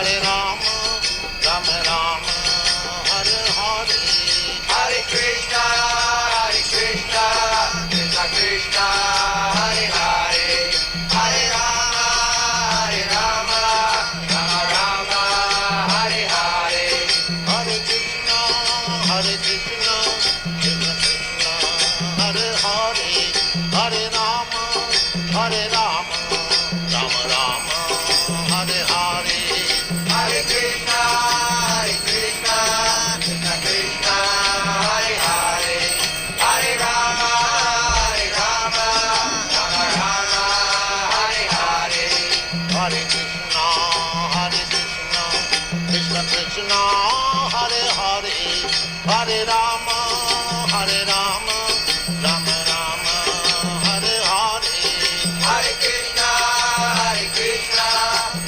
Hare Rama, Rama Rama, Hare Hare, Hare Krishna, Krishna Krishna, Hare Hare, Hare Rama, Rama Rama, Hare Hare, Hare Krishna, Krishna Krishna, Hare Hare, Hare Rama, Rama Rama, Hare Hare, Hare Krishna, Krishna Krishna, Hare Hare, Hare Rama, Rama Rama, Hare Hare, Hare Krishna, Krishna Krishna, Hare Hare, Hare Rama, Rama Rama, Hare Hare, Hare Krishna,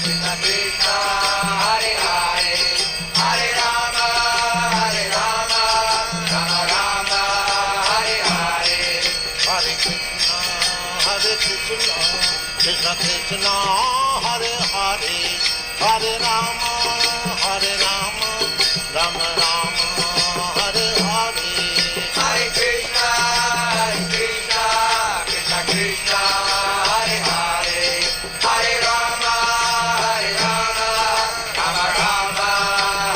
Krishna Krishna, Hare Hare, Hare Rama, Rama Rama, Hare Hare, Hare Krishna, Krishna Krishna, Hare Hare, Hare Rama, Rama Rama, Hare Hare, Hare Krishna, Krishna Krishna, Hare Hare, Hare Rama, Rama Rama, Hare Hare, Hare Krishna, Krishna Krishna, Hare Hare, Hare Rama, Rama Rama,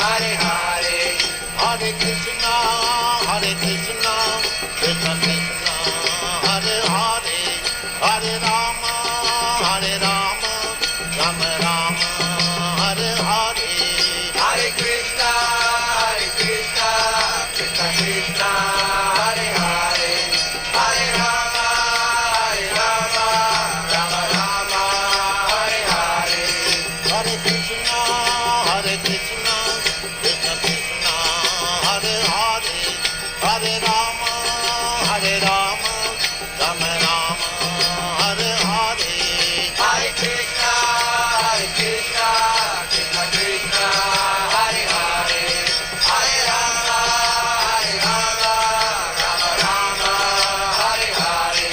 Hare Hare, Hare Krishna, Krishna Krishna, Hare Hare, Hare Rama, Rama Rama, Hare Hare, Hare Krishna, Krishna Krishna, Hare Hare, Hare Rama, Rama Rama, Hare Hare, Hare Krishna, Krishna Krishna, Hare Hare, Hare Rama, Rama Rama, Hare Hare, Hare Krishna, Krishna Krishna, Hare Hare, Hare Rama, Rama Rama, Hare Hare,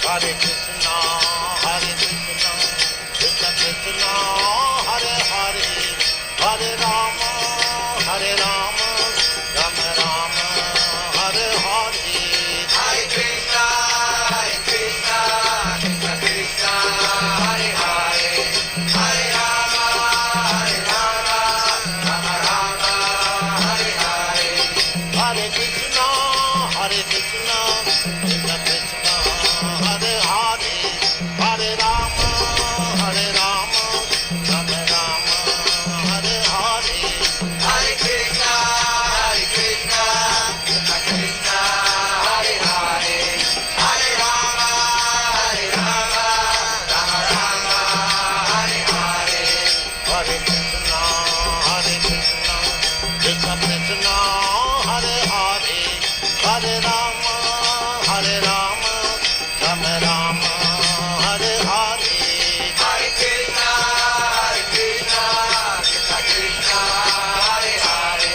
Hare Krishna, Krishna Krishna, Hare Hare, Hare Rama, Rama Rama, Hare Hare, Hare Krishna, Krishna Krishna, Hare Hare, Hare Rama, Rama Rama, Hare Hare, Hare Krishna, Krishna Krishna, Hare Hare, Hare Rama, Rama Rama, Hare Hare, Hare Krishna, Krishna Krishna, Hare Hare, Hare Rama, Rama Rama, Hare Hare, Hare Krishna, Krishna Krishna, Hare Hare,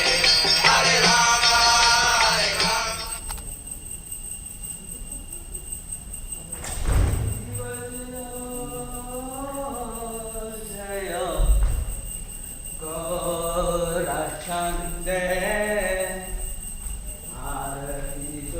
Hare Rama, Gaura Chande Arati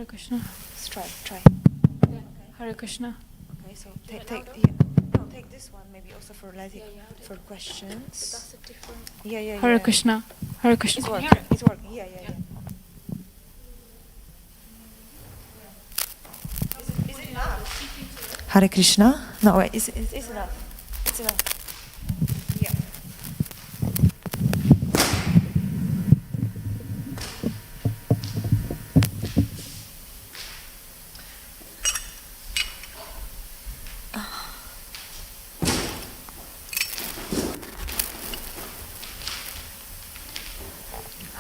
Hare Krishna. Let's try. Hare Krishna. Okay, so take this one maybe also for for questions. That's a different. Yeah. Hare Krishna. Hare Krishna. It's working. It's working. Yeah. Is it enough? Hare Krishna. No, wait. It's enough. It's enough. Yeah.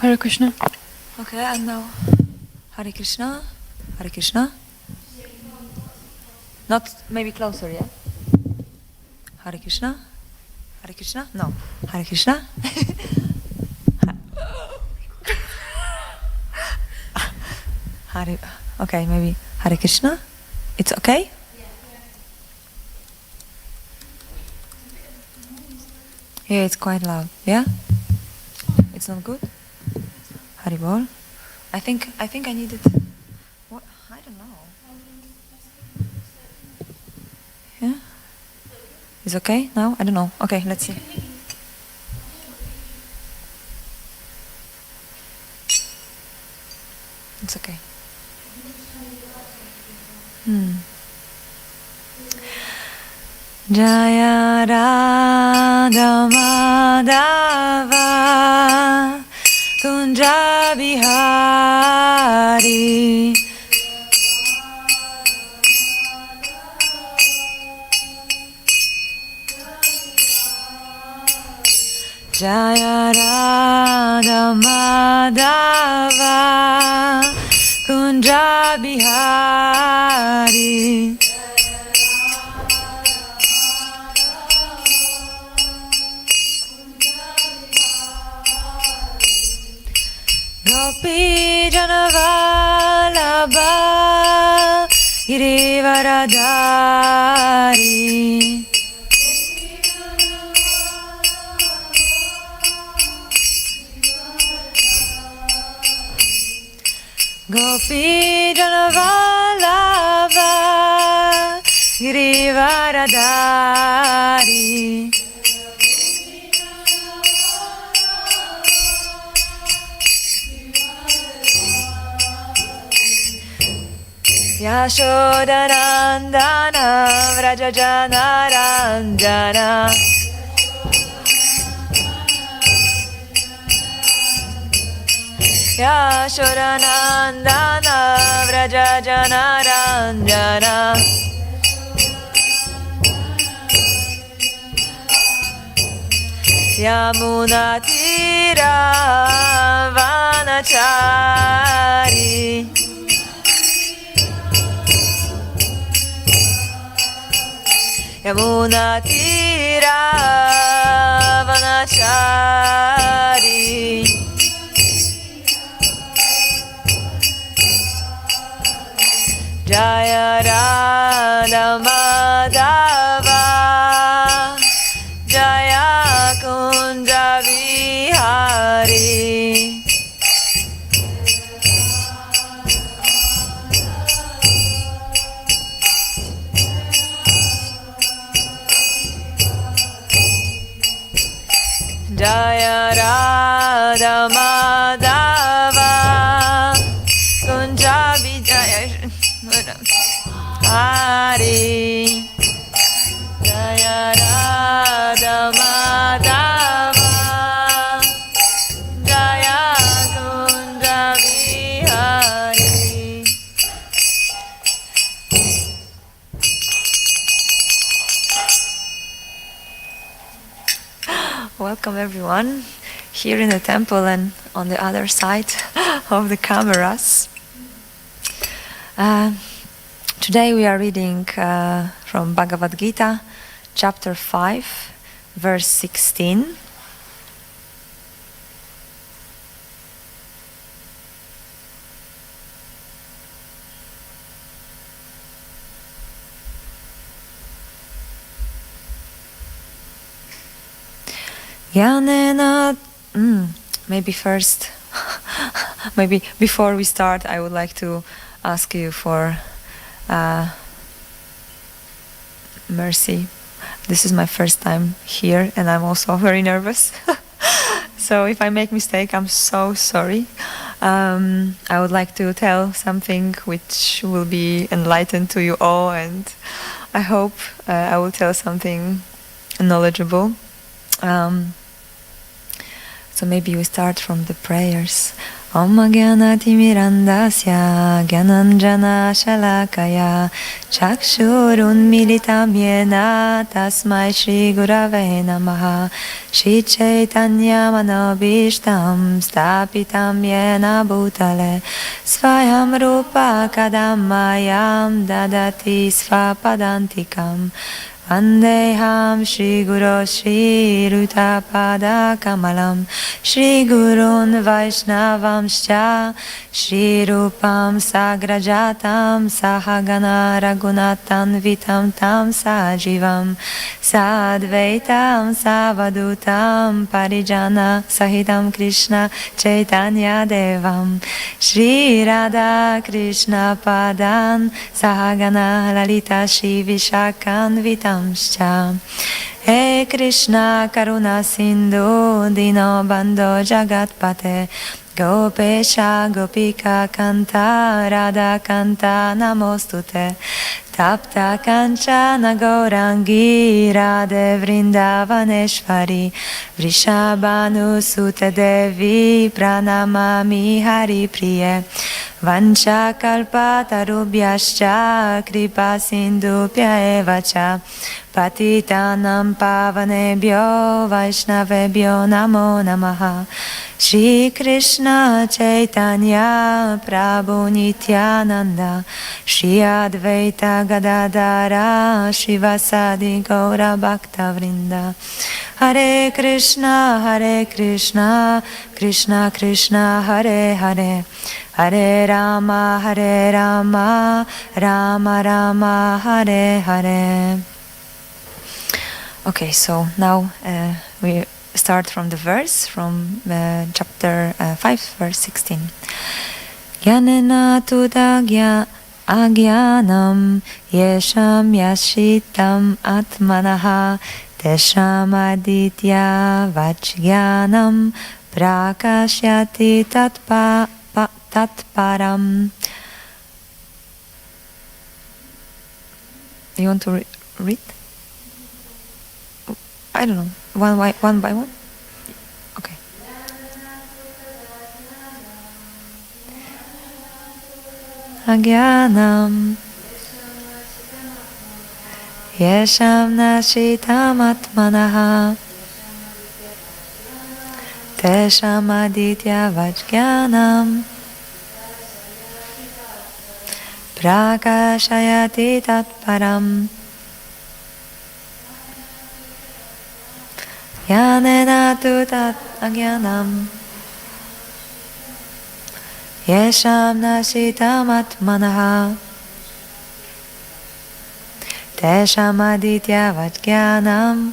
Hare Krishna. Okay, and now Hare Krishna. Hare Krishna. Not maybe closer, yeah? Hare Krishna. Hare Krishna? No. Hare Krishna. Hare. Okay, maybe Hare Krishna. It's okay? Yeah, it's quite loud. Yeah? It's not good? Haribol. I think I needed. What? I don't know. Yeah. Is okay now? I don't know. Okay, let's see. It's okay. Jaya Radha Madhava Kunja Bihari Jaya Radha Madhava Kunja Bihari Gopi Janavalabha Girivaradari Gopi Janavalabha Girivaradari Yashodanandana Vrajajanaranjana Yashodanandana Vrajajanaranjana Yamunatira Vanachari Yamunatira Vanachari Jaya Radha Madhava Jaya Kunja Vihari Jaya Radha Madhava Kunja Vijaya Hari Jaya Radha Madhava Jaya Kunja Vihari Welcome everyone here in the temple and on the other side of the cameras. Today we are reading from Bhagavad Gita, chapter 5, verse 16. Gyanena, maybe first, maybe before we start, I would like to ask you for mercy. This is my first time here, and I'm also very nervous. So if I make mistake, I'm so sorry. I would like to tell something which will be enlightened to you all, and I hope I will tell something knowledgeable. So maybe we start from the prayers. Om Gyanati Mirandasya Gyananjana Shalakaya Chakshurun Militam Yena Tasmai Shri Gurave Namaha Shri Chaitanya Manobishtam Stapitam Yena Bhutale Svayam Rupa Kadamayam Dadati Svapadantikam Vandeham Shri Guru Shri Rutapada Kamalam Shri Gurun Vaishnavamscha Shri Rupam Sagrajatam Sahagana Raghunatan Vitam Tam Sajivam Sadvaitam Savadutam Parijana Sahitam Krishna Chaitanya Devam Shri Radha Krishna Padan Sahagana Lalita Shri Vishakan Vitam He Krishna Karuna Sindhu Dino Bandho Jagatpate Gopesha Gopika Kanta Radha Kanta Namostute Tapta Kanchana Gaurangi Radhe Vrindavaneshvari Vrishabhanu Sute Devi Pranamami Hari Priye Vancha Kalpatarubhyascha Kripa Sindhupya Evacha Patitanam Pavanebhyo Vaishnavebhyo Namo Namaha Shri Krishna Chaitanya Prabhu Nityananda Shri Advaita Gadadara Shivasadi Gaura Bhakta Vrinda Hare Krishna Krishna Krishna Hare Hare Hare Rama Rama Rama Hare Hare. Okay, so now we start from the verse from chapter 5, verse 16. Gyanena tudagya agyanam yesham yashitam atmanaha tesham aditya vajgyanam prakashyati tatparam. You want to read? I don't know. One by one? Okay. Agyanam Yesham nashitam atmanaha Tesham aditya vajgyanam Prakashayati tatparam Yanena tu tat agyanam Yesham nashitam atmanaha Tesham aditya vajgyanam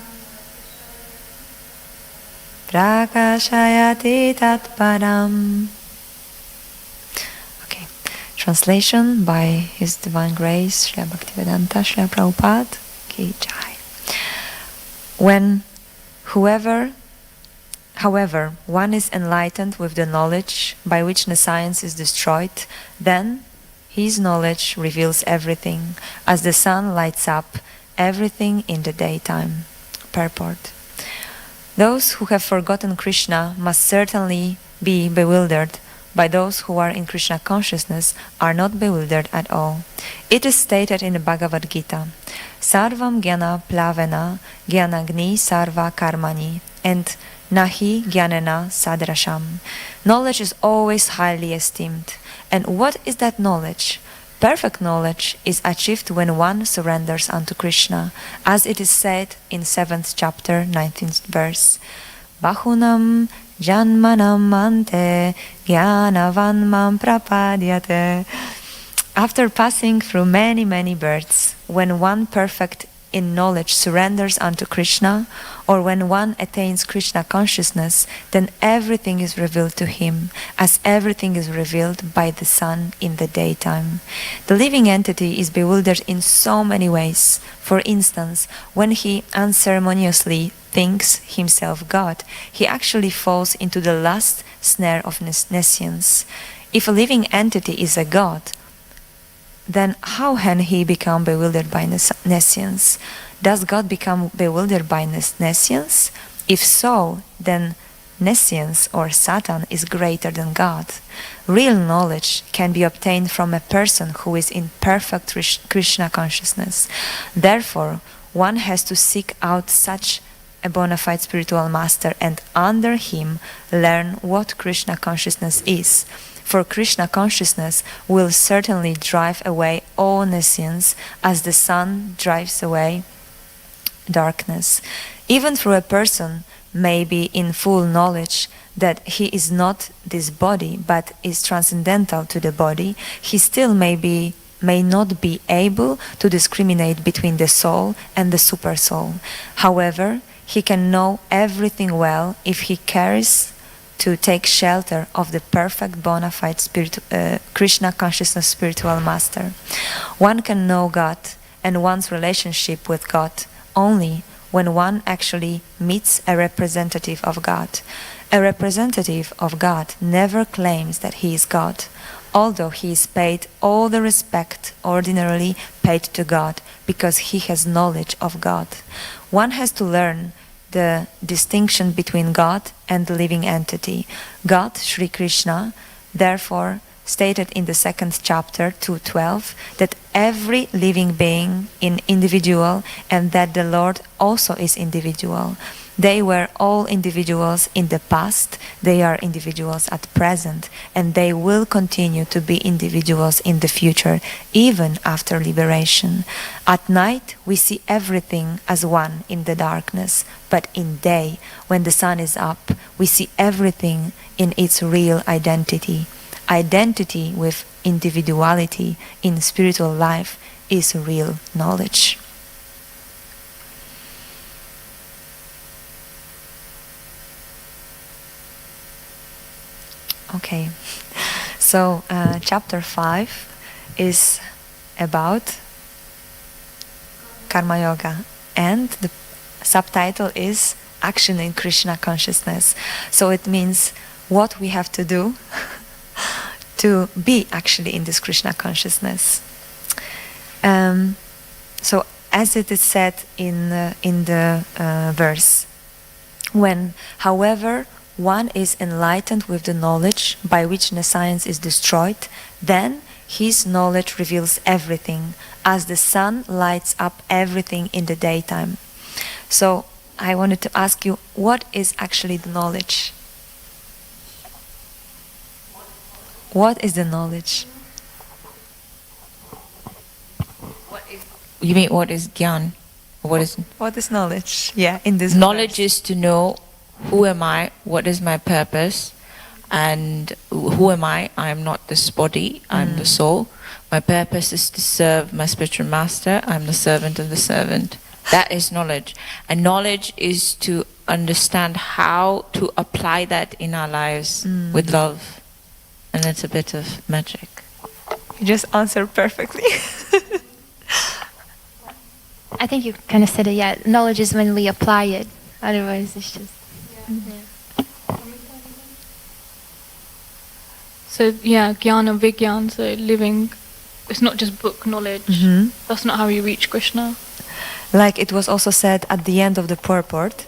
Prakashayati tatparam. Okay. Translation by His Divine Grace Srila Bhaktivedanta Srila Prabhupada Ki Jai. However, one is enlightened with the knowledge by which the science is destroyed, then his knowledge reveals everything, as the sun lights up everything in the daytime. Purport. Those who have forgotten Krishna must certainly be bewildered, but those who are in Krishna consciousness are not bewildered at all. It is stated in the Bhagavad Gita, Sarvam Gyana Plavena Gyanagni Sarva Karmani, and Nahi Gyanena Sadrasham. Knowledge is always highly esteemed. And what is that knowledge? Perfect knowledge is achieved when one surrenders unto Krishna, as it is said in 7th chapter, 19th verse. Bahunam janmanam ante gyanavan mam prapadyate. After passing through many births, when one perfect in knowledge surrenders unto Krishna, or when one attains Krishna consciousness, then everything is revealed to him, as everything is revealed by the sun in the daytime. The living entity is bewildered in so many ways. For instance, when he unceremoniously thinks himself God, he actually falls into the last snare of nescience. If a living entity is a God, then how can he become bewildered by nescience? Does God become bewildered by nescience? If so, then nescience or Satan is greater than God. Real knowledge can be obtained from a person who is in perfect Krishna consciousness. Therefore, one has to seek out such a bona fide spiritual master and under him learn what Krishna consciousness is. For Krishna consciousness will certainly drive away all nescience as the sun drives away darkness. Even though a person may be in full knowledge that he is not this body but is transcendental to the body, he still may not be able to discriminate between the soul and the supersoul. However, he can know everything well if he cares to take shelter of the perfect bona fide Krishna consciousness spiritual master. One can know God and one's relationship with God only when one actually meets a representative of God. A representative of God never claims that he is God, although he is paid all the respect ordinarily paid to God because he has knowledge of God. One has to learn the distinction between God and the living entity. God, Sri Krishna, therefore stated in the second chapter 2:12 that every living being is individual and that the Lord also is individual. They were all individuals in the past, they are individuals at present, and they will continue to be individuals in the future, even after liberation. At night, we see everything as one in the darkness, but in day, when the sun is up, we see everything in its real identity. Identity with individuality in spiritual life is real knowledge. Okay, so chapter 5 is about Karma Yoga, and the subtitle is Action in Krishna Consciousness. So it means what we have to do to be actually in this Krishna consciousness. So as it is said in the verse, when, however, one is enlightened with the knowledge by which nescience is destroyed, then his knowledge reveals everything, as the sun lights up everything in the daytime. So I wanted to ask you, what is actually the knowledge? What is the knowledge? You mean what is gyan? What is knowledge? Yeah, in this knowledge verse. is to know who am I, what is my purpose, and who am I? I am not this body, I'm the soul. My purpose is to serve my spiritual master, I'm the servant of the servant. That is knowledge. And knowledge is to understand how to apply that in our lives with love. And it's a bit of magic. You just answered perfectly. I think you kind of said it, yeah. Knowledge is when we apply it. Otherwise, it's just... So yeah, jnana, vigyan, so living, it's not just book knowledge. That's not how you reach Krishna. Like it was also said at the end of the purport,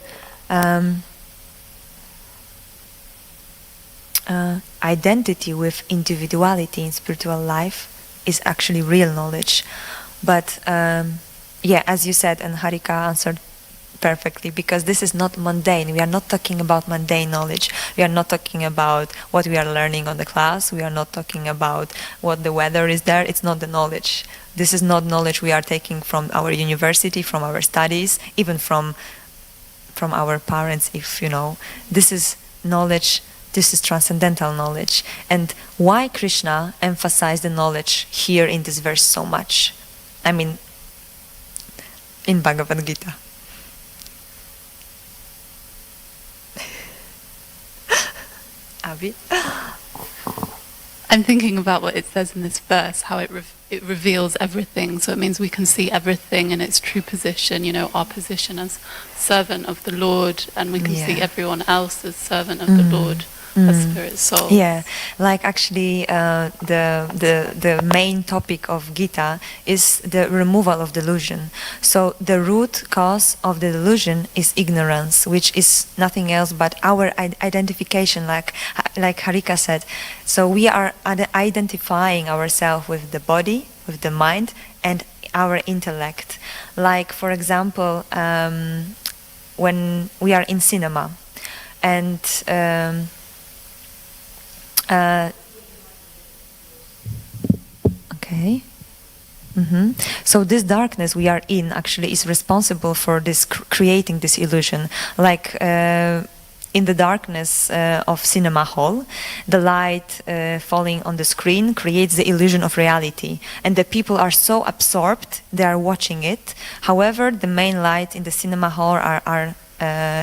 identity with individuality in spiritual life is actually real knowledge. But yeah, as you said, and Harika answered perfectly, because this is not mundane. We are not talking about mundane knowledge. We are not talking about what we are learning on the class. We are not talking about what the weather is there. It's not the knowledge. This is not knowledge we are taking from our university, from our studies, even from our parents, if you know. This is knowledge, this is transcendental knowledge. And why Krishna emphasized the knowledge here in this verse so much? I mean, in Bhagavad Gita. Abhi? I'm thinking about what it says in this verse, how it reveals everything. So it means we can see everything in its true position, you know, our position as servant of the Lord, and we can see Yeah. everyone else as servant of the Lord, as spirit soul. Yeah, like actually the main topic of Gita is the removal of delusion. So the root cause of the delusion is ignorance, which is nothing else but our identification, like Harika said. So we are identifying ourselves with the body, with the mind, and our intellect. Like, for example, when we are in cinema, and okay. So this darkness we are in actually is responsible for this creating this illusion. Like in the darkness of cinema hall, the light falling on the screen creates the illusion of reality, and the people are so absorbed they are watching it. However, the main light in the cinema hall are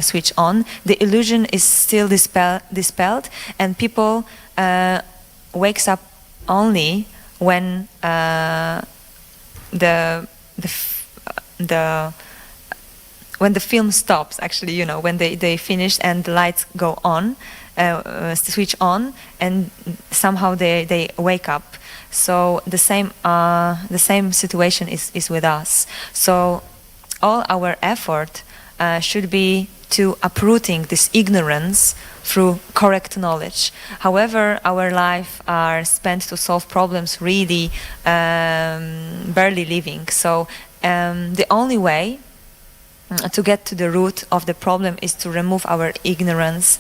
switched on. The illusion is still dispelled, and people wakes up only when when the film stops. Actually, you know, when they finish and the lights go on, switch on, and somehow they wake up. So the same situation is with us. So all our effort should be to uprooting this ignorance through correct knowledge. However, our life are spent to solve problems, really barely living. So the only way to get to the root of the problem is to remove our ignorance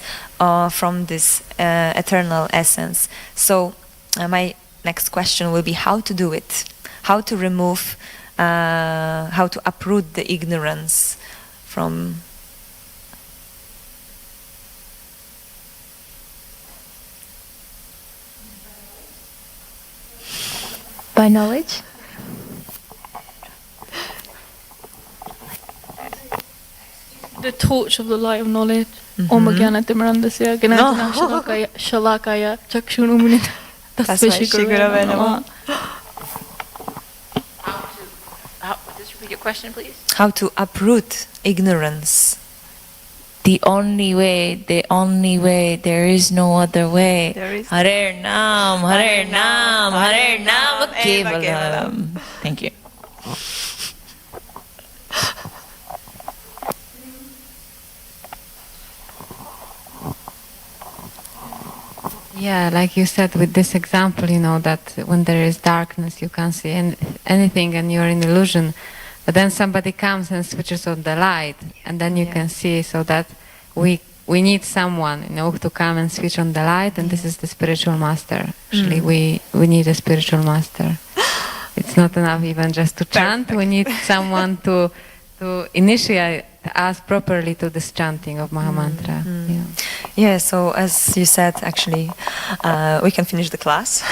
from this eternal essence. So my next question will be how to do it, how to remove, how to uproot the ignorance from. By knowledge? The torch of the light of knowledge. Om Jnana Timirandasya Gnanajana Shalakaya Chakshunumulita Tasvai Gurave Namah. Just repeat your question, please. How to uproot ignorance. The only way, there is no other way. Hare Nam, Hare Nam, Hare Nam Kevalam. Thank you. Yeah, like you said with this example, you know, that when there is darkness you can't see anything and you're in illusion. But then somebody comes and switches on the light, and then you can see. So that we need someone, you know, to come and switch on the light, and this is the spiritual master. Actually, we need a spiritual master. It's not enough even just to chant. We need someone to initiate us properly to this chanting of Mahamantra. Yeah, so as you said, actually, we can finish the class.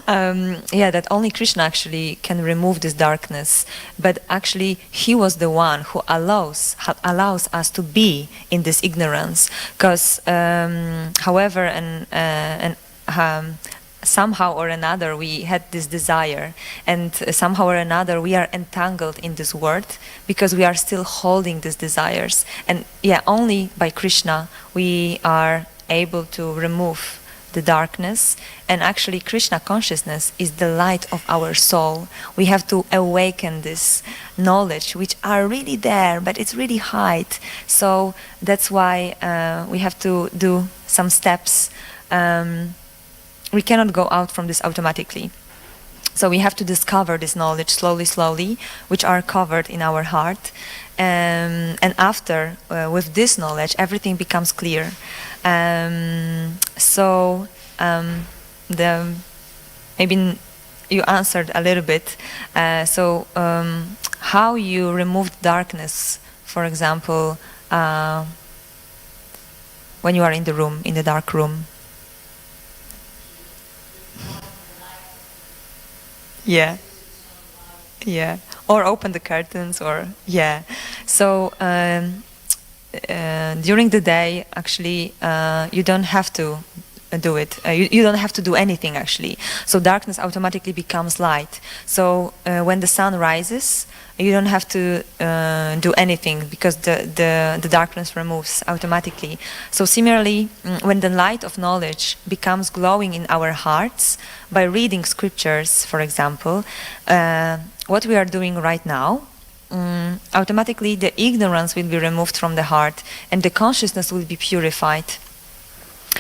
That only Krishna actually can remove this darkness, but actually he was the one who allows us to be in this ignorance. Because, however, somehow or another we had this desire, and somehow or another we are entangled in this world because we are still holding these desires. And only by Krishna we are able to remove the darkness. And actually Krishna consciousness is the light of our soul. We have to awaken this knowledge which are really there, but it's really high. So that's why we have to do some steps. We cannot go out from this automatically. So we have to discover this knowledge slowly, which are covered in our heart. And after, with this knowledge, everything becomes clear. Maybe you answered a little bit. How you removed darkness, for example, when you are in the room, in the dark room? Yeah. or open the curtains, or yeah. So during the day, actually, you don't have to do it. You don't have to do anything, actually. So darkness automatically becomes light. So when the sun rises, you don't have to do anything, because the darkness removes automatically. So similarly, when the light of knowledge becomes glowing in our hearts by reading scriptures, for example, what we are doing right now, automatically the ignorance will be removed from the heart and the consciousness will be purified.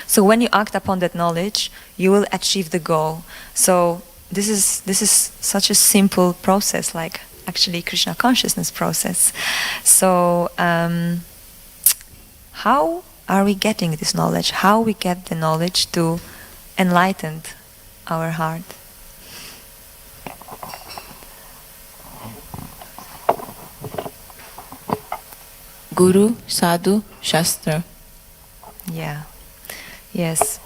So when you act upon that knowledge, you will achieve the goal. So this is such a simple process, like actually Krishna consciousness process. So how are we getting this knowledge? How we get the knowledge to enlighten our heart? Guru, Sadhu, Shastra. Yeah. Yes.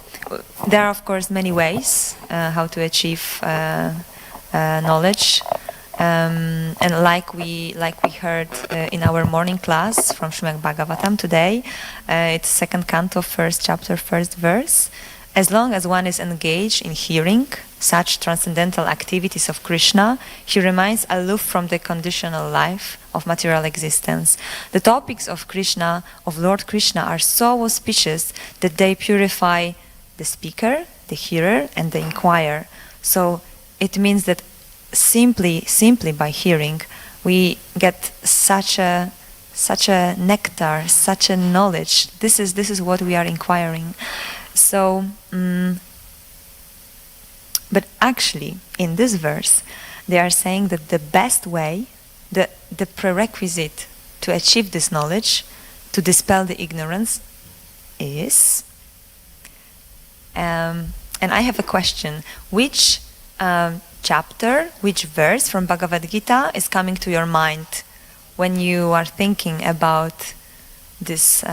There are, of course, many ways how to achieve knowledge. And like we heard in our morning class from Srimad Bhagavatam today, it's second canto, first chapter, first verse. As long as one is engaged in hearing such transcendental activities of Krishna, he remains aloof from the conditional life of material existence. The topics of Krishna, of Lord Krishna, are so auspicious that they purify the speaker, the hearer, and the inquirer. So it means that simply by hearing, we get such a nectar, such a knowledge. This is what we are inquiring. So, but actually, in this verse, they are saying that the best way, the prerequisite to achieve this knowledge, to dispel the ignorance, is. And I have a question: which chapter, which verse from Bhagavad Gita is coming to your mind when you are thinking about this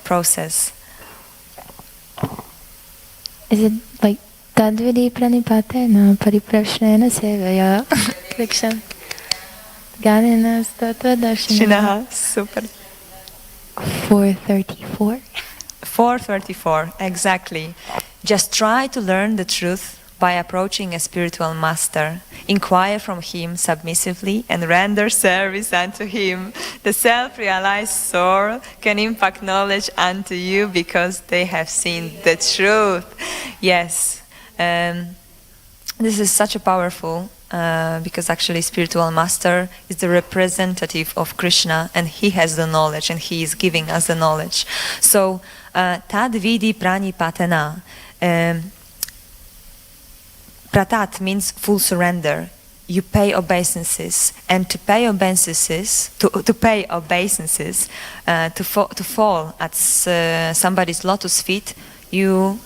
process? Is it like Tadvidi pranipatena pariprashnena sevaya Krikshan Ganina Statra Darshina? Super. 434. 434, exactly. Just try to learn the truth by approaching a spiritual master. Inquire from him submissively and render service unto him. The self-realized soul can impact knowledge unto you because they have seen the truth. Yes, this is such a powerful, because actually spiritual master is the representative of Krishna and he has the knowledge and he is giving us the knowledge. So, tad vidi pranipatena. Pratat means full surrender. You pay obeisances, and to pay obeisances, to fall at somebody's lotus feet, it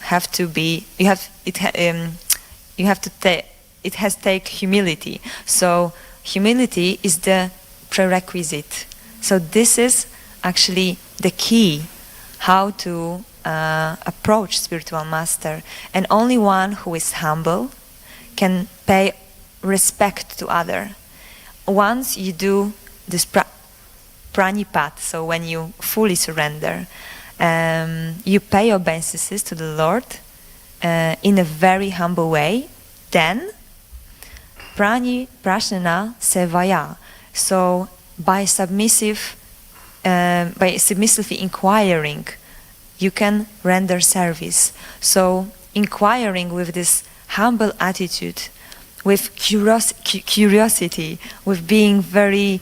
has take humility. So humility is the prerequisite. So this is actually the key how to approach spiritual master, and only one who is humble can pay respect to other. Once you do this pranipat, so when you fully surrender, you pay obeisances to the Lord in a very humble way, then prashnena sevaya. So by submissively inquiring, you can render service. So inquiring with this humble attitude, with curiosity, with being very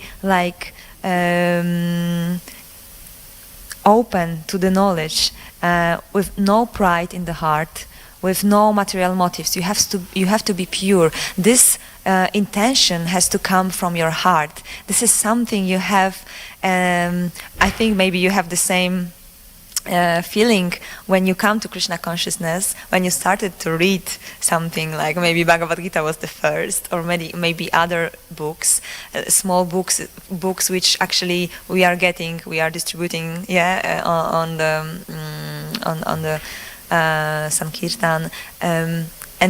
open to the knowledge, with no pride in the heart, with no material motives. You have to be pure. This intention has to come from your heart. This is something you have. I think maybe you have the same feeling when you come to Krishna consciousness, when you started to read something like maybe Bhagavad Gita was the first, or maybe other books, small books which actually we are distributing, on the Sankirtan, and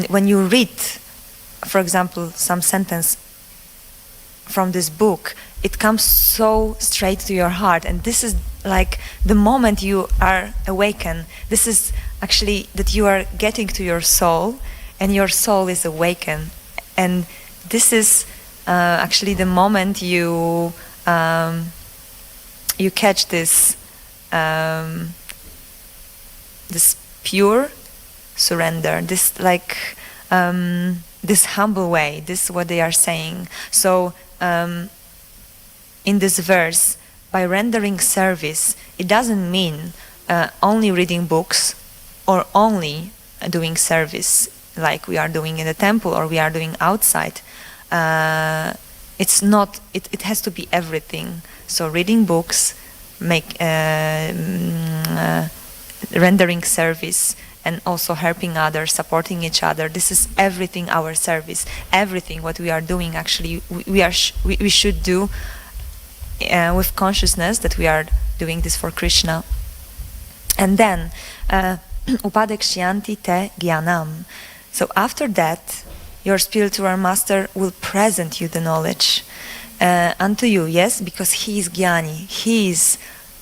when you read, for example, some sentence, from this book, it comes so straight to your heart, and this is like the moment you are awakened. This is actually that you are getting to your soul, and your soul is awakened, and this is actually the moment you catch this this pure surrender, this like this humble way. This is what they are saying. So in this verse, by rendering service, it doesn't mean only reading books or only doing service like we are doing in the temple or we are doing outside. It's not. It has to be everything. So reading books, rendering service, and also helping others, supporting each other. This is everything, our service. Everything what we are doing, actually, we should do with consciousness that we are doing this for Krishna. And then, upadekshyanti te gyanam. So after that, your spiritual master will present you the knowledge unto you, yes, because he is Jnani. He is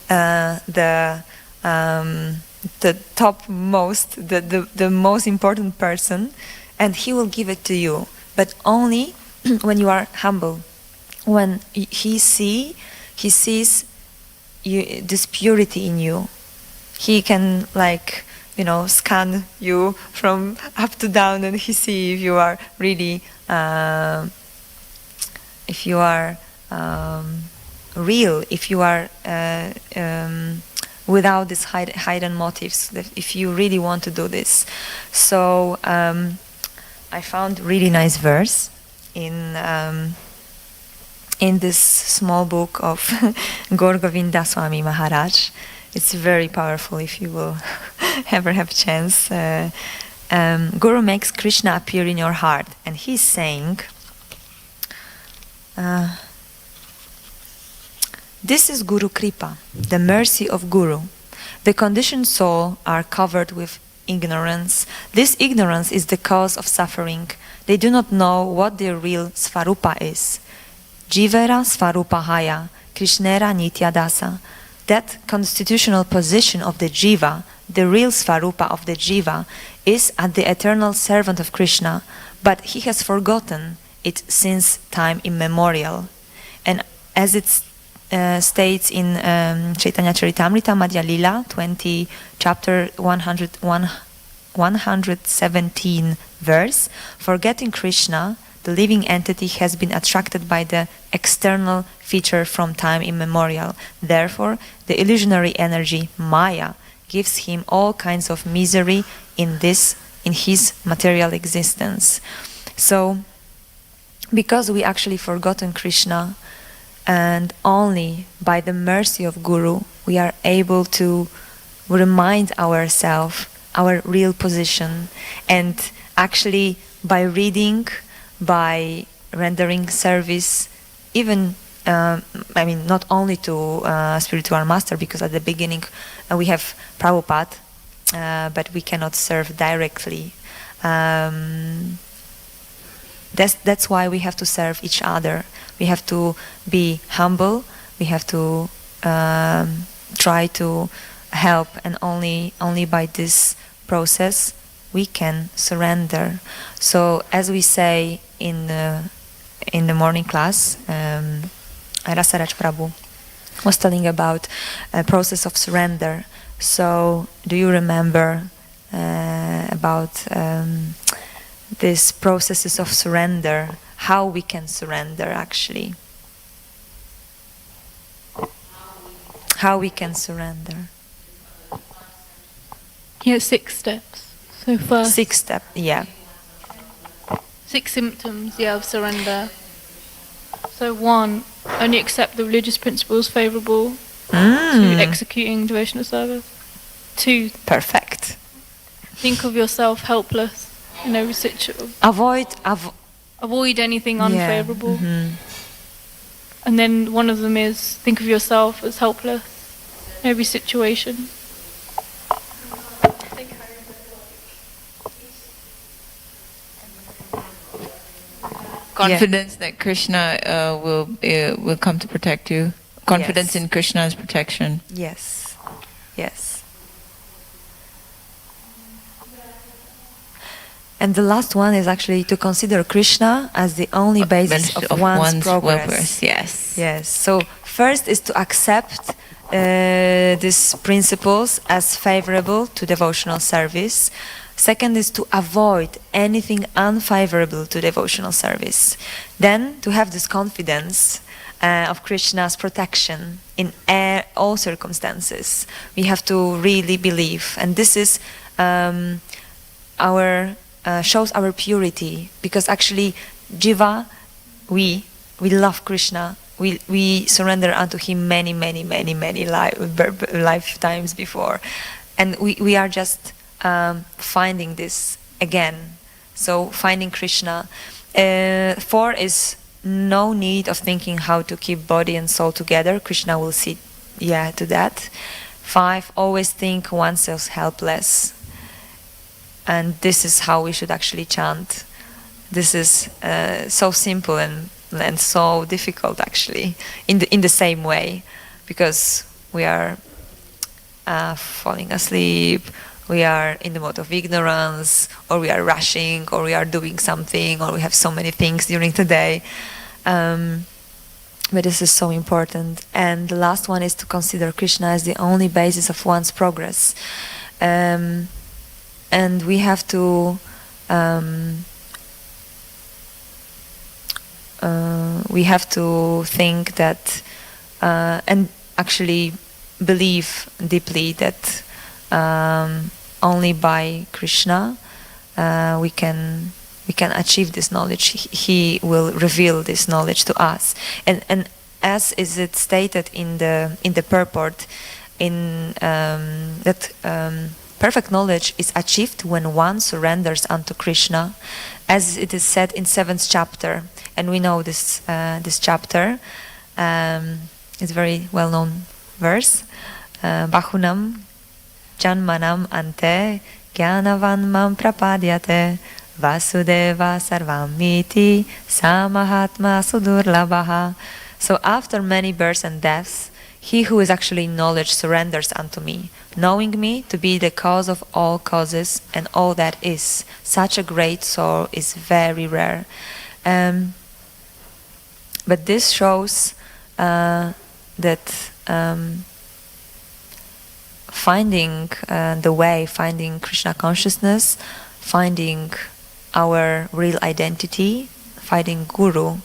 the topmost, the most important person, and he will give it to you. But only when you are humble, when he sees you, this purity in you. He can, like, scan you from up to down, and he see if you are really if you are real, if you are without these hidden motives, if you really want to do this. So I found really nice verse in this small book of Gaur Govinda Swami Maharaj. It's very powerful if you will ever have a chance. Guru makes Krishna appear in your heart, and he's saying, this is Guru Kripa, the mercy of Guru. The conditioned soul are covered with ignorance. This ignorance is the cause of suffering. They do not know what their real Svarupa is. Jivera Svarupahaya, Krishnera Nitya Dasa. That constitutional position of the Jiva, the real Svarupa of the Jiva, is as the eternal servant of Krishna, but he has forgotten it since time immemorial. And as it states in Chaitanya Charitamrita Madhya Lila 20, chapter 117 verse, forgetting Krishna, the living entity has been attracted by the external feature from time immemorial. Therefore, the illusionary energy, Maya, gives him all kinds of misery in his material existence. So, because we actually forgotten Krishna, and only by the mercy of Guru, we are able to remind ourselves our real position, and actually by reading, by rendering service, even not only to spiritual master, because at the beginning we have Prabhupada, but we cannot serve directly. That's why we have to serve each other. We have to be humble. We have to try to help, and only by this process we can surrender. So, as we say in the morning class, Rasaraj Prabhu was telling about a process of surrender. So, do you remember about these processes of surrender? How we can surrender, actually? How we can surrender? Yeah, 6 steps. So first, 6 steps, yeah. 6 symptoms, of surrender. So 1, only accept the religious principles favourable to executing devotional service. 2, Perfect. think of yourself helpless in every situation. Avoid Anything unfavourable. Yeah. Mm-hmm. And then one of them is think of yourself as helpless in every situation. confidence that Krishna will come to protect you. Confidence in Krishna's protection. Yes, yes. And the last one is actually to consider Krishna as the only basis of one's progress. Yes. Yes. So first is to accept these principles as favorable to devotional service. Second is to avoid anything unfavorable to devotional service. Then to have this confidence of Krishna's protection in all circumstances. We have to really believe, and this is shows our purity, because actually Jiva, we love Krishna. We surrender unto him many lifetimes before, and we are just finding this again. So finding Krishna. 4 is no need of thinking how to keep body and soul together. Krishna will see to that. 5, always think oneself helpless. And this is how we should actually chant. This is so simple and so difficult actually in the same way, because we are falling asleep, we are in the mode of ignorance, or we are rushing, or we are doing something, or we have so many things during the day. But this is so important. And the last one is to consider Krishna as the only basis of one's progress. And we have to think that and actually believe deeply that only by Krishna we can achieve this knowledge. He will reveal this knowledge to us, and as is it stated in the purport, that perfect knowledge is achieved when one surrenders unto Krishna, as it is said in 7th chapter. And we know this chapter. It's a very well-known verse. Bahunam janmanam ante gyanavan mam prapadyate vasudeva sarvamiti samahatma sudurlabhaha. So after many births and deaths, he who is actually in knowledge surrenders unto me, knowing me to be the cause of all causes and all that is. Such a great soul is very rare. But this shows that finding the way, finding Krishna consciousness, finding our real identity, finding Guru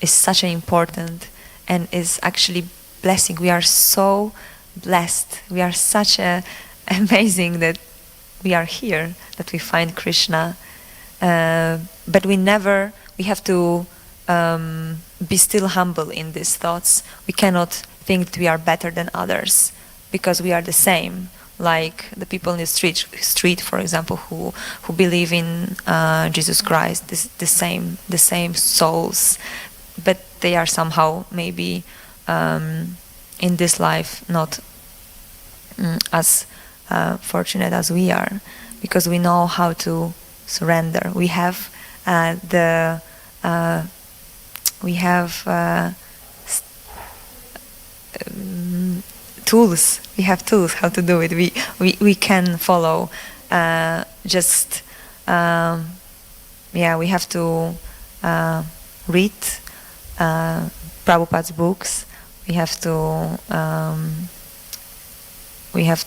is such an important and is actually blessing. We are so blessed. We are such amazing that we are here, that we find Krishna. But we have to be still humble in these thoughts. We cannot think that we are better than others, because we are the same, like the people in the street, for example, who believe in Jesus Christ, the same souls, but they are somehow maybe in this life not as fortunate as we are, because we know how to surrender. We have tools. We have tools how to do it. We can follow. We have to read Prabhupada's books. We have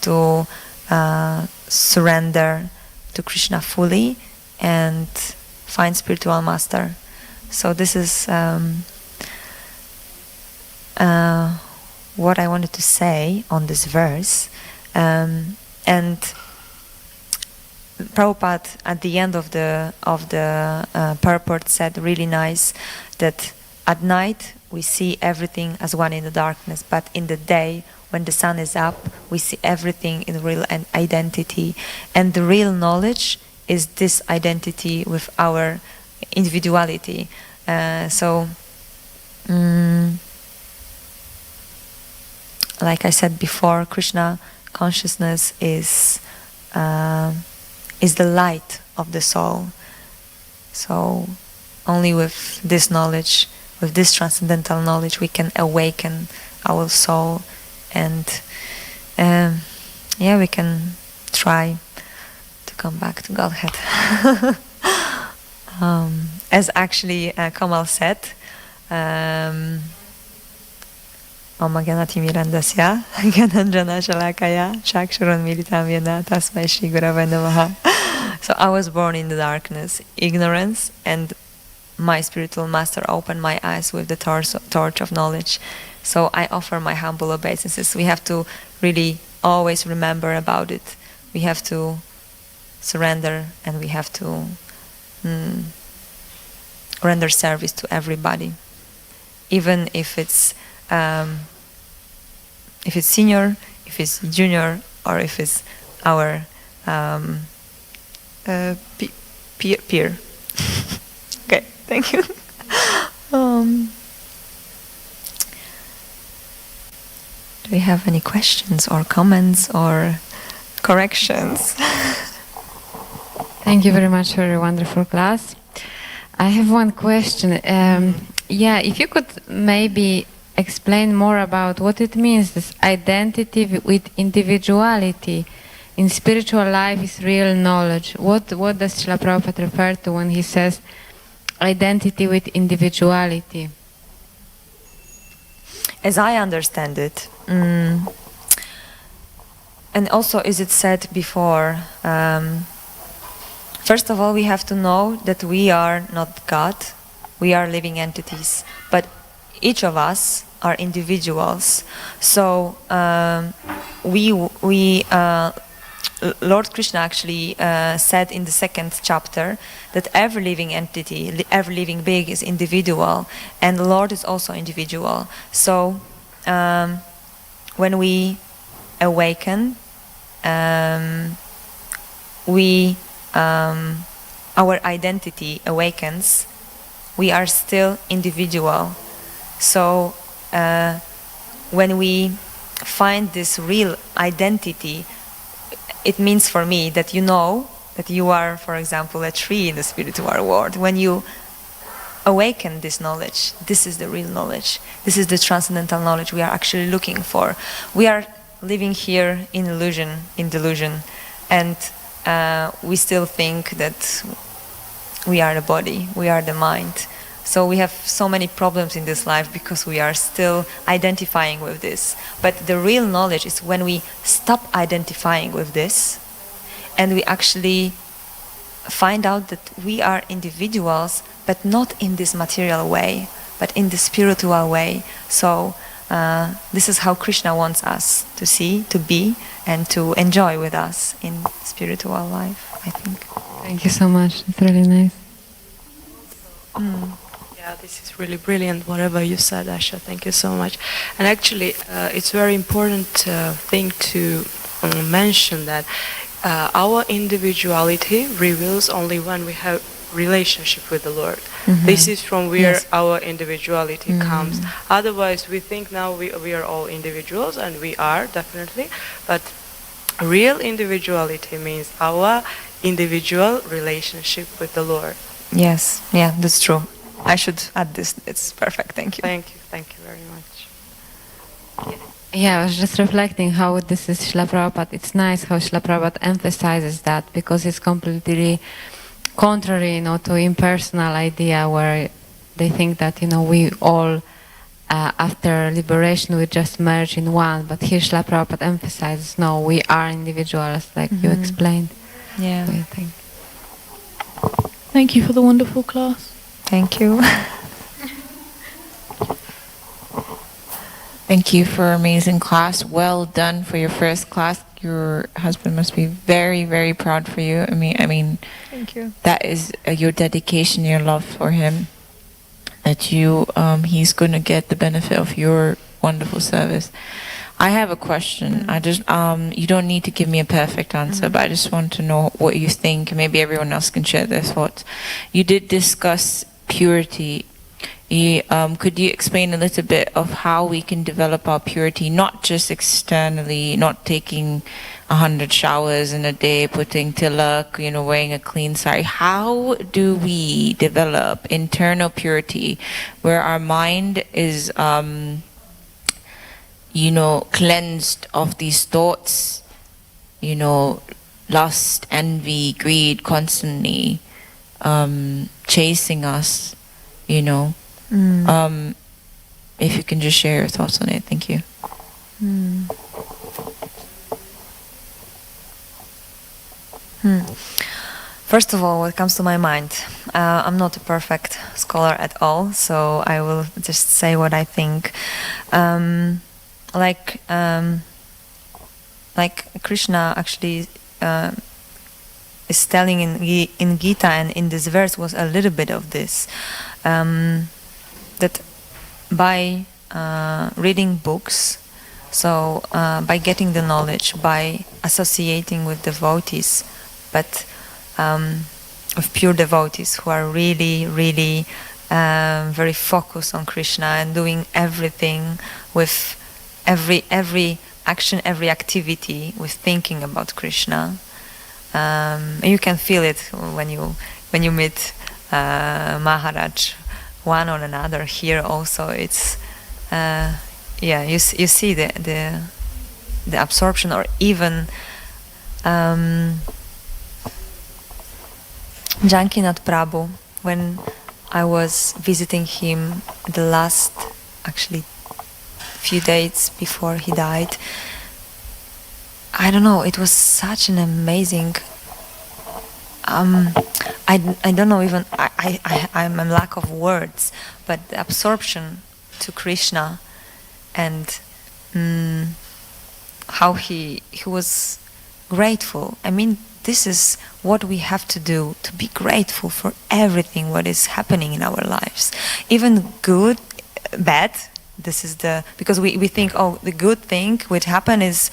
to surrender to Krishna fully and find spiritual master. So this is what I wanted to say on this verse. And Prabhupada at the end of the purport said really nice that at night we see everything as one in the darkness, but in the day when the sun is up we see everything in real identity, and the real knowledge is this identity with our individuality. Like I said before, Krishna consciousness is the light of the soul. So only with this knowledge, with this transcendental knowledge, we can awaken our soul, and we can try to come back to Godhead. As actually Kamal said, Om Gyanati Mirandasya, Gyananjana Shalakaya, Shakshuran Militam Yena, Tasmai Shri Gurave Namaha. So I was born in the darkness, ignorance, and my spiritual master opened my eyes with the torch of knowledge. So I offer my humble obeisances. We have to really always remember about it. We have to surrender, and we have to render service to everybody, even if it's senior, if it's junior, or if it's our peer. Okay, thank you. Do we have any questions or comments or corrections? Thank you very much for a wonderful class. I have one question. If you could maybe explain more about what it means, this identity with individuality in spiritual life is real knowledge. What does Srila Prabhupada refer to when he says identity with individuality? As I understand it, and also as it said before, first of all, we have to know that we are not God, we are living entities, but each of us are individuals. So Lord Krishna actually said in the second chapter that every living entity, every living being is individual, and the Lord is also individual. So when we awaken, our identity awakens, we are still individual. So when we find this real identity, it means for me that you know that you are, for example, a tree in the spiritual world. When you awaken this knowledge, this is the real knowledge. This is the transcendental knowledge we are actually looking for. We are living here in delusion, and we still think that we are the body, we are the mind. So we have so many problems in this life because we are still identifying with this. But the real knowledge is when we stop identifying with this and we actually find out that we are individuals, but not in this material way, but in the spiritual way. So this is how Krishna wants us to see, to be, and to enjoy with us in spiritual life, I think. Thank you so much. It's really nice. Yeah, this is really brilliant, whatever you said, Asha. Thank you so much. And actually, it's very important thing to mention that our individuality reveals only when we have relationship with the Lord. Mm-hmm. This is from where our individuality comes. Otherwise, we think now we are all individuals, and we are, definitely. But real individuality means our individual relationship with the Lord. Yes, yeah, that's true. I should add this. It's perfect. Thank you. Thank you very much. Yeah, I was just reflecting how this is Srila Prabhupada. It's nice how Srila Prabhupada emphasizes that, because it's completely contrary, to impersonal idea where they think that, we all, after liberation, we just merge in one. But here Srila Prabhupada emphasizes, no, we are individuals, like you explained. Yeah. So I think. Thank you for the wonderful class. Thank you. Thank you for amazing class. Well done for your first class. Your husband must be very, very proud for you. I mean, thank you. That is your dedication, your love for him. That he's going to get the benefit of your wonderful service. I have a question. I just you don't need to give me a perfect answer, but I just want to know what you think. Maybe everyone else can share their thoughts. You did discuss purity Could you explain a little bit of how we can develop our purity, not just externally, not taking 100 showers in a day, putting tilak, wearing a clean sari? How do we develop internal purity where our mind is, cleansed of these thoughts, lust, envy, greed, constantly chasing us, If you can just share your thoughts on it, thank you. First of all, what comes to my mind, I'm not a perfect scholar at all, so I will just say what I think. Like Krishna actually is telling in Gita, and in this verse was a little bit of this, that by reading books, so by getting the knowledge, by associating with devotees, but of pure devotees who are really, really very focused on Krishna and doing everything with every action, every activity with thinking about Krishna. You can feel it when you meet Maharaj, one or another. Here also, it's you see the absorption, or even Jankinath Prabhu, when I was visiting him the last actually few days before he died, I don't know, it was such an amazing I don't know, even I'm a lack of words, but the absorption to Krishna, and how he was grateful. I mean, this is what we have to do, to be grateful for everything what is happening in our lives, even good, bad. This is because we think, oh, the good thing which happened is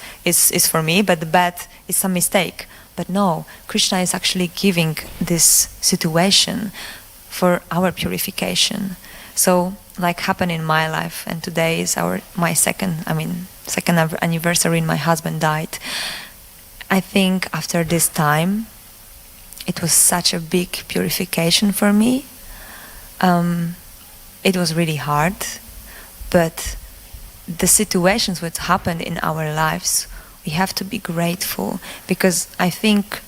for me, but the bad is some mistake. But no, Krishna is actually giving this situation for our purification. So, like happened in my life, and today is my second anniversary. My husband died. I think after this time, it was such a big purification for me. It was really hard, but the situations which happened in our lives, we have to be grateful, because I think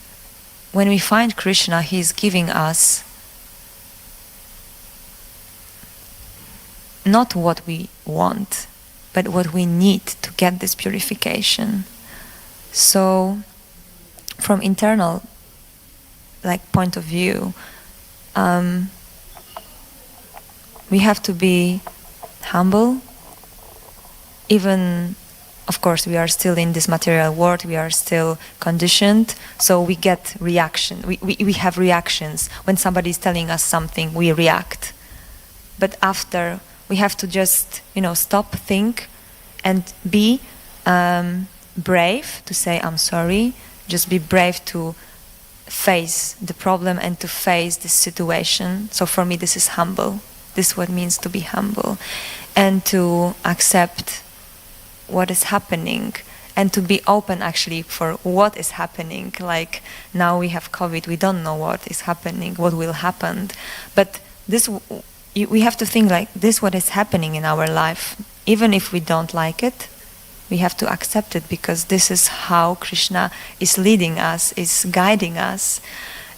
when we find Krishna, he is giving us not what we want, but what we need to get this purification. So, from internal point of view, we have to be humble. Even, of course, we are still in this material world, we are still conditioned, so we get reaction. We have reactions. When somebody is telling us something, we react. But after, we have to just, stop, think, and be brave to say, I'm sorry. Just be brave to face the problem and to face this situation. So for me, this is humble. This is what it means to be humble. And to accept what is happening, and to be open actually for what is happening. Like now we have COVID, we don't know what is happening, what will happen. But we have to think like this, what is happening in our life. Even if we don't like it, we have to accept it, because this is how Krishna is leading us, is guiding us.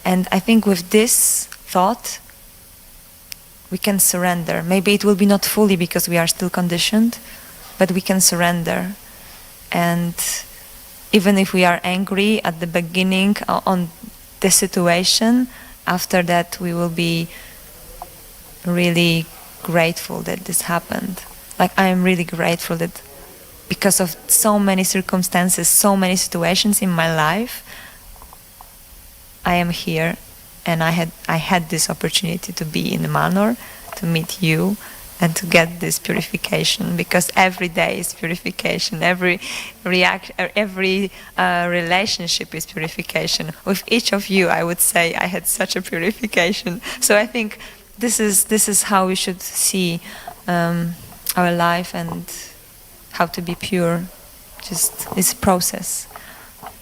And I think with this thought, we can surrender. Maybe it will be not fully because we are still conditioned, but we can surrender. And even if we are angry at the beginning on the situation, after that we will be really grateful that this happened. Like I am really grateful that because of so many circumstances, so many situations in my life, I am here, and I had this opportunity to be in the manor, to meet you, and to get this purification, because every day is purification, every relationship is purification. With each of you, I would say I had such a purification. So I think this is how we should see our life and how to be pure. Just this process.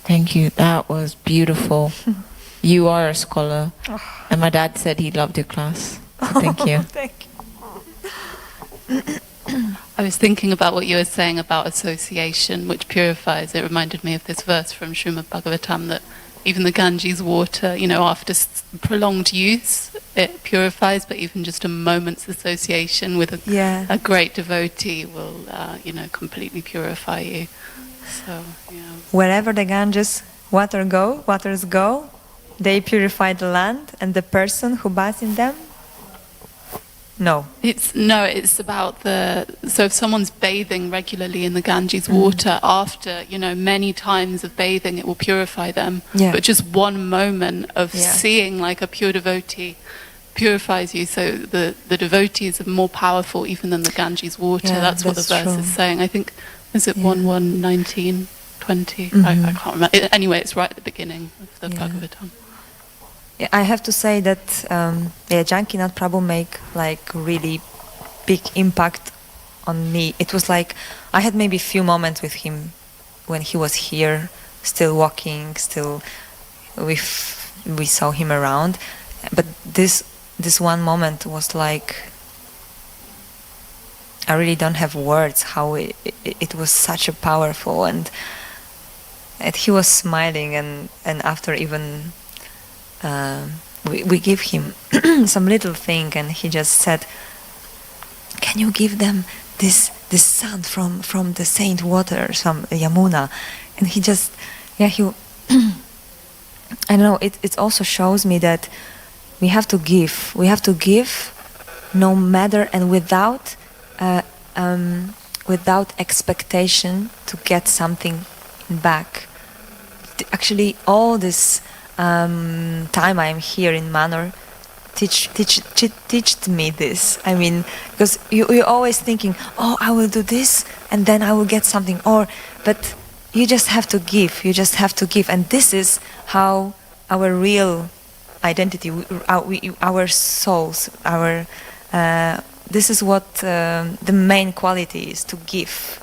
Thank you. That was beautiful. You are a scholar, and my dad said he loved your class. So thank you. Thank you. I was thinking about what you were saying about association, which purifies. It reminded me of this verse from Srimad Bhagavatam that even the Ganges water, after prolonged use, it purifies, but even just a moment's association with a great devotee will, completely purify you. So, yeah. Wherever the Ganges waters go, they purify the land and the person who bathes in them. No. It's about so if someone's bathing regularly in the Ganges water, after, many times of bathing, it will purify them. Yeah. But just one moment of seeing like a pure devotee purifies you. So the devotees are more powerful even than the Ganges water. Yeah, that's what the verse true. is saying. I think, is it 1:19, 20? I can't remember. Anyway, it's right at the beginning of the Bhagavatam. Yeah, I have to say that Jankinath Prabhu make like really big impact on me. It was like I had maybe a few moments with him when he was here, still walking, still we saw him around. But this one moment was like I really don't have words how it was such a powerful and he was smiling and after even. We give him some little thing, and he just said, "Can you give them this sand from the saint waters from Yamuna?" And he just, I don't know. It also shows me that we have to give. We have to give, no matter and without expectation to get something back. Actually, all this. Time I'm here in Manor teached me this. I mean, because you're always thinking, oh, I will do this and then I will get something. But you just have to give. You just have to give. And this is how our real identity, our souls, this is what the main quality is, to give.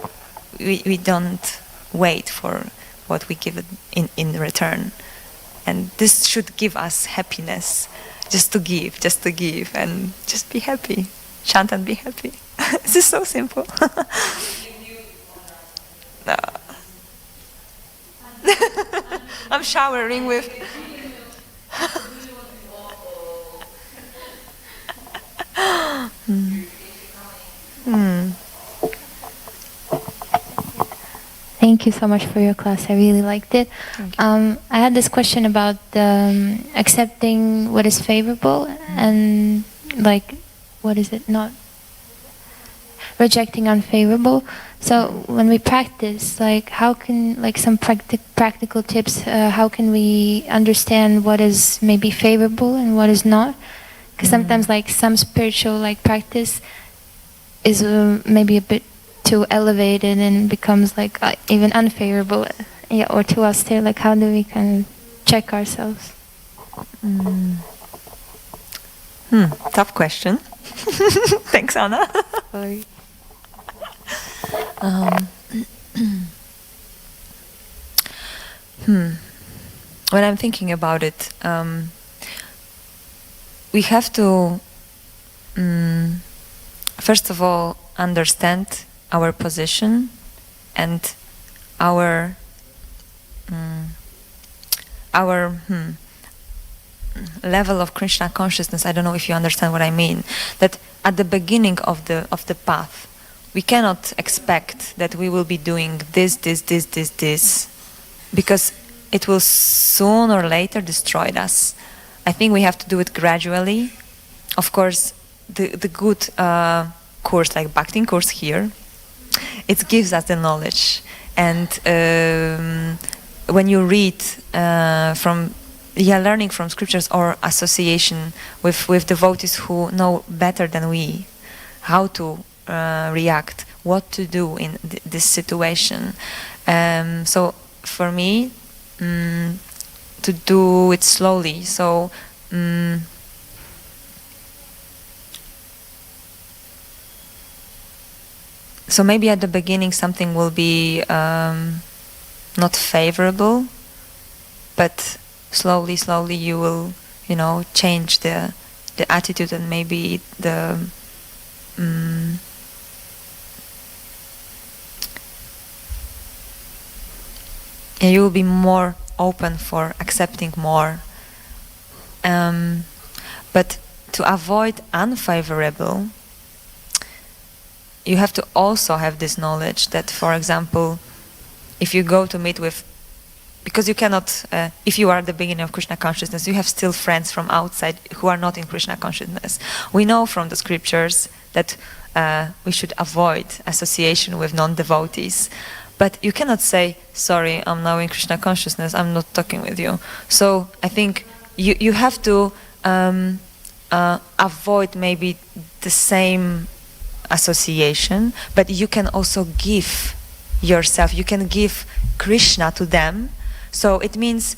We don't wait for what we give in return. And this should give us happiness, just to give, and just be happy. Chant and be happy. This is so simple. No. I'm showering with... Thank you so much for your class. I really liked it. I had this question about accepting what is favorable and what is it? Not rejecting unfavorable. So when we practice, how can some practical tips? How can we understand what is maybe favorable and what is not? Because sometimes some spiritual practice is maybe a bit too elevated and becomes even unfavorable, or too austere. How do we kind of check ourselves? Tough question. Thanks, Anna. Sorry. When I'm thinking about it, we have to first of all understand our position and our level of Krishna consciousness. I don't know if you understand what I mean. That at the beginning of the path, we cannot expect that we will be doing this, because it will soon or later destroy us. I think we have to do it gradually. Of course, the good course, like Bhakti course here, it gives us the knowledge. And when you read learning from scriptures or association with devotees who know better than we how to react, what to do in this situation. So for me, to do it slowly. So so maybe at the beginning something will be not favorable, but slowly you will, change the attitude, and maybe you will be more open for accepting more. But to avoid unfavorable, you have to also have this knowledge that, for example, if you go to meet with, because you cannot, if you are at the beginning of Krishna consciousness, you have still friends from outside who are not in Krishna consciousness. We know from the scriptures that we should avoid association with non-devotees. But you cannot say, sorry, I'm now in Krishna consciousness, I'm not talking with you. So I think you have to avoid maybe the same association, but you can also give yourself, you can give Krishna to them. So it means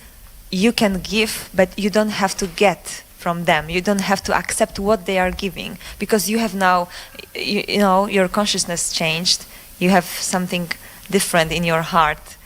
you can give, but you don't have to get from them. You don't have to accept what they are giving, because you have now, your consciousness changed. You have something different in your heart.